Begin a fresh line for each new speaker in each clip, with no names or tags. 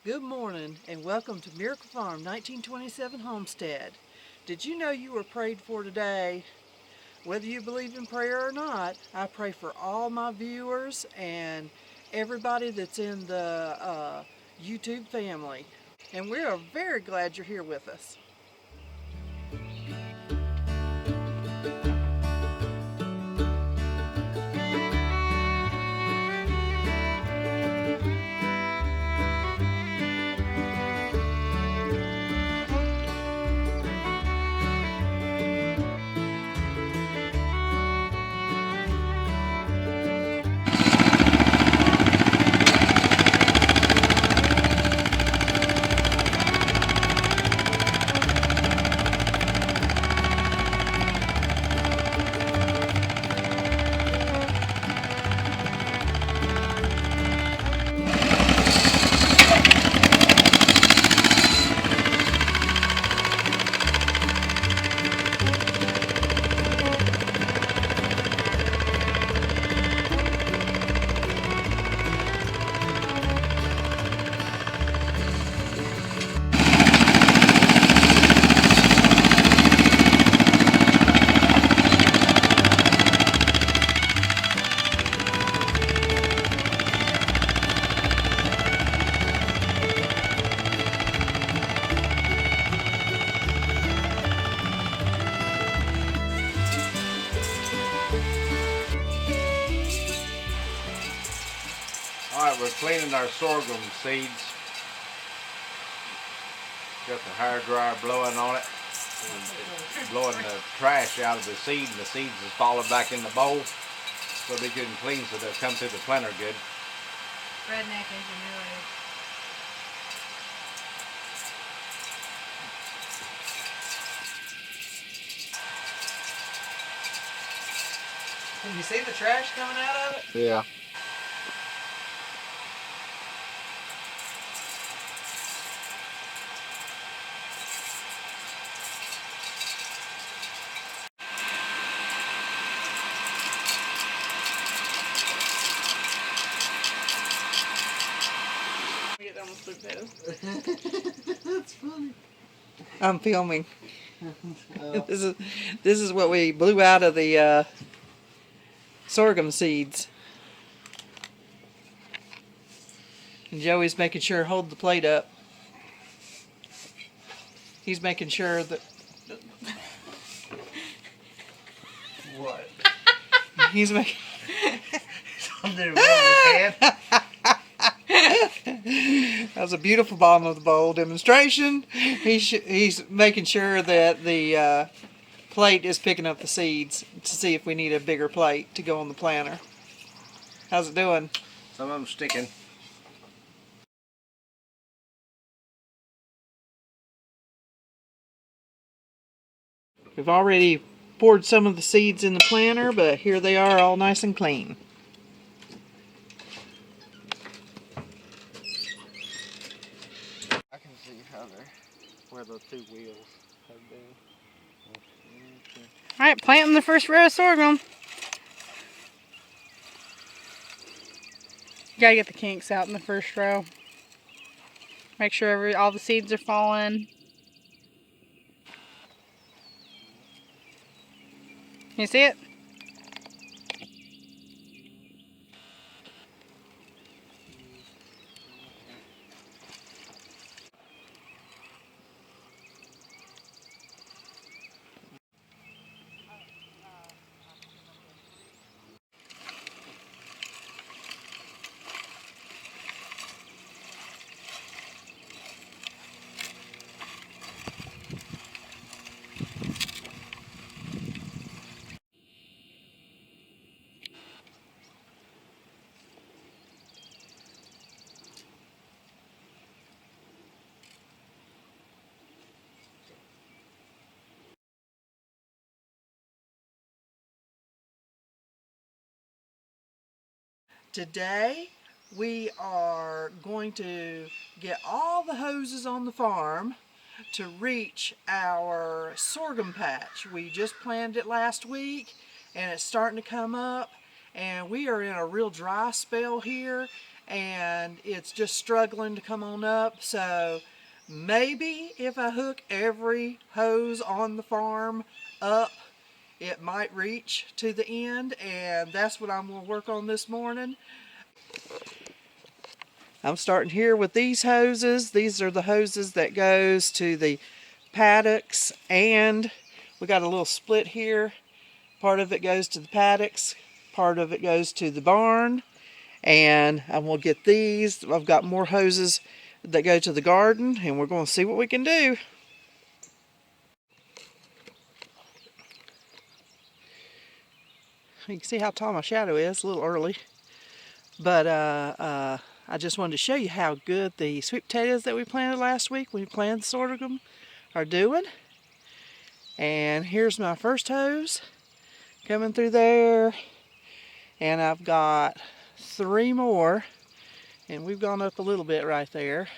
Good morning and welcome to Miracle Farm 1927 Homestead. Did you know you were prayed for today? Whether you believe in prayer or not, I pray for all my viewers and everybody that's in the YouTube family. And we are very glad you're here with us.
Alright, we're cleaning our sorghum seeds. Got the hair dryer blowing on it. And blowing the trash out of the seed, and the seeds is falling back in the bowl. So they good and clean so they'll come through the planter good.
Redneck ingenuity.
Can you see the trash coming out of it?
Yeah.
That's funny. I'm filming. This is what we blew out of the sorghum seeds. And Joey's making sure hold the plate up. He's making sure that
What?
he's making
Something wrong with his head?
that was a beautiful bottom of the bowl demonstration. He's making sure that the plate is picking up the seeds to see if we need a bigger plate to go on the planter. How's it doing?
Some of them sticking.
We've already poured some of the seeds in the planter, but here they are all nice and clean.
I can see how they're where the two wheels have been.
Alright, planting the first row of sorghum. You gotta get the kinks out in the first row. Make sure all the seeds are falling. You see it?
Today we are going to get all the hoses on the farm to reach our sorghum patch. We just planted it last week and it's starting to come up, and we are in a real dry spell here, and it's just struggling to come on up. So maybe if I hook every hose on the farm up, it might reach to the end, and that's what I'm going to work on this morning. I'm starting here with these hoses. These are the hoses that goes to the paddocks, and we got a little split here. Part of it goes to the paddocks, part of it goes to the barn, and I'm going to get these. I've got more hoses that go to the garden, and we're going to see what we can do. You can see how tall my shadow is, a little early. But I just wanted to show you how good the sweet potatoes that we planted last week, when we planted the sorghum, are doing. And here's my first hose coming through there. And I've got 3 more. And we've gone up a little bit right there.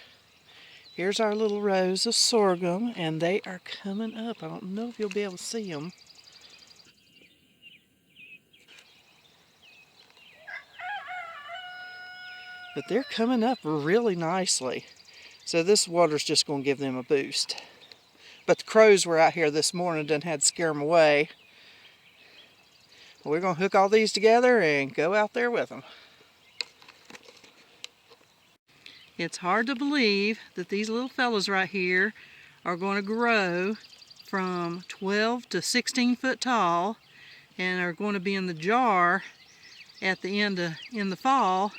Here's our little rows of sorghum, and they are coming up. I don't know if you'll be able to see them. But they're coming up really nicely. So this water's just going to give them a boost. But the crows were out here this morning, done had to scare them away. We're going to hook all these together and go out there with them. It's hard to believe that these little fellas right here are going to grow from 12 to 16 foot tall and are going to be in the jar at the end in the fall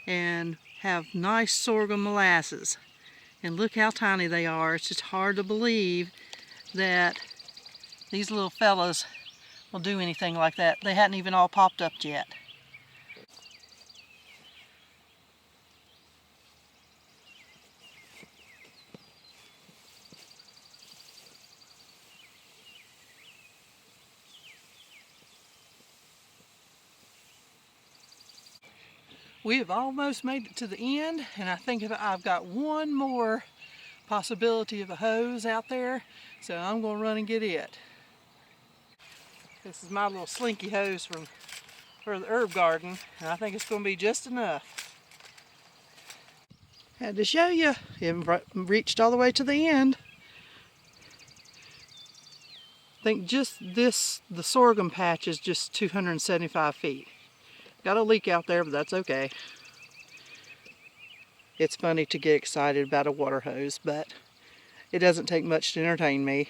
and have nice sorghum molasses. And look how tiny they are. It's just hard to believe that these little fellas will do anything like that. They hadn't even all popped up yet. We have almost made it to the end, and I think I've got one more possibility of a hose out there, so I'm going to run and get it. This is my little slinky hose for the herb garden, and I think it's going to be just enough. Had to show you, it reached all the way to the end. I think just the sorghum patch is just 275 feet. Got a leak out there, but that's okay. It's funny to get excited about a water hose, but it doesn't take much to entertain me.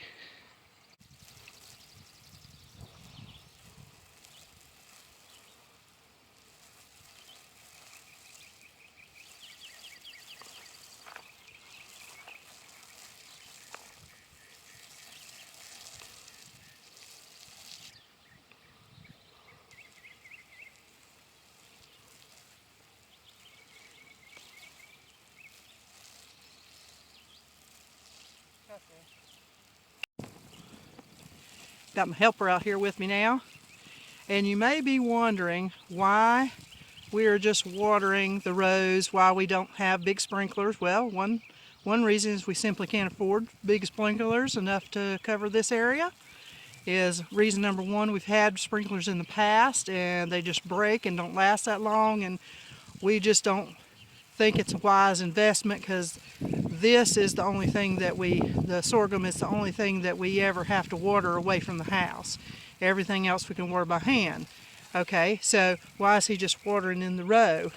Got my helper out here with me now, and you may be wondering why we are just watering the rows, why we don't have big sprinklers. Well, one reason is we simply can't afford big sprinklers enough to cover this area. Is reason number one, we've had sprinklers in the past and they just break and don't last that long, and we just don't think it's a wise investment, because this is the only thing that the sorghum is the only thing that we ever have to water away from the house. Everything else we can water by hand. Okay, so why is he just watering in the row?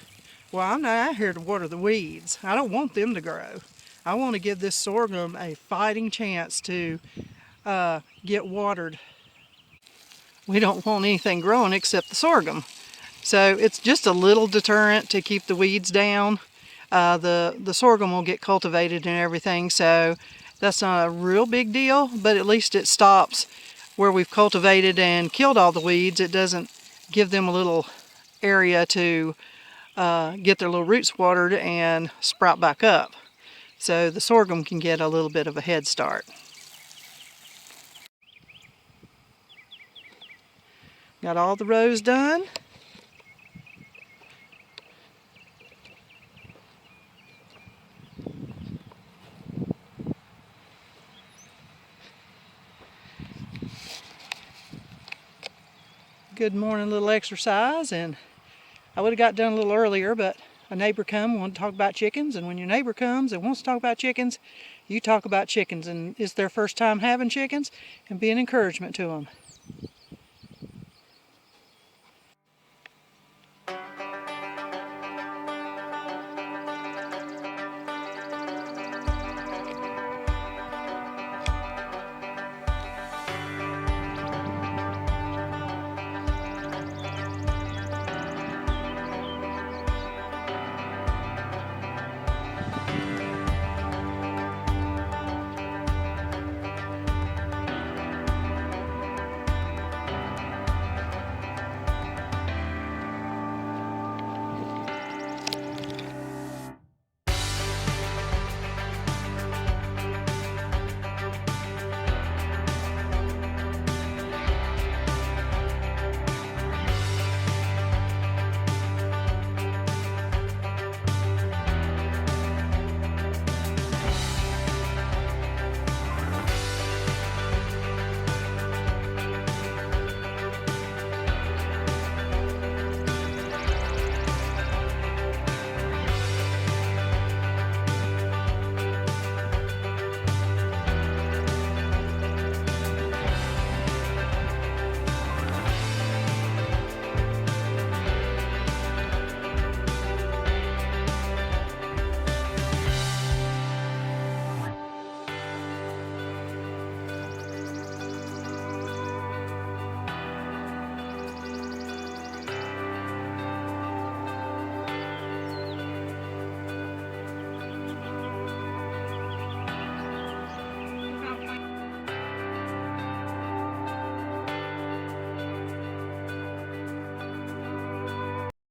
Well, I'm not out here to water the weeds. I don't want them to grow. I want to give this sorghum a fighting chance to get watered. We don't want anything growing except the sorghum. So it's just a little deterrent to keep the weeds down. The sorghum will get cultivated and everything, so that's not a real big deal, but at least it stops where we've cultivated and killed all the weeds. It doesn't give them a little area to get their little roots watered and sprout back up. So the sorghum can get a little bit of a head start. Got all the rows done. Good morning little exercise, and I would have got done a little earlier, but a neighbor come and want to talk about chickens, and when your neighbor comes and wants to talk about chickens, you talk about chickens, and it's their first time having chickens, and be an encouragement to them.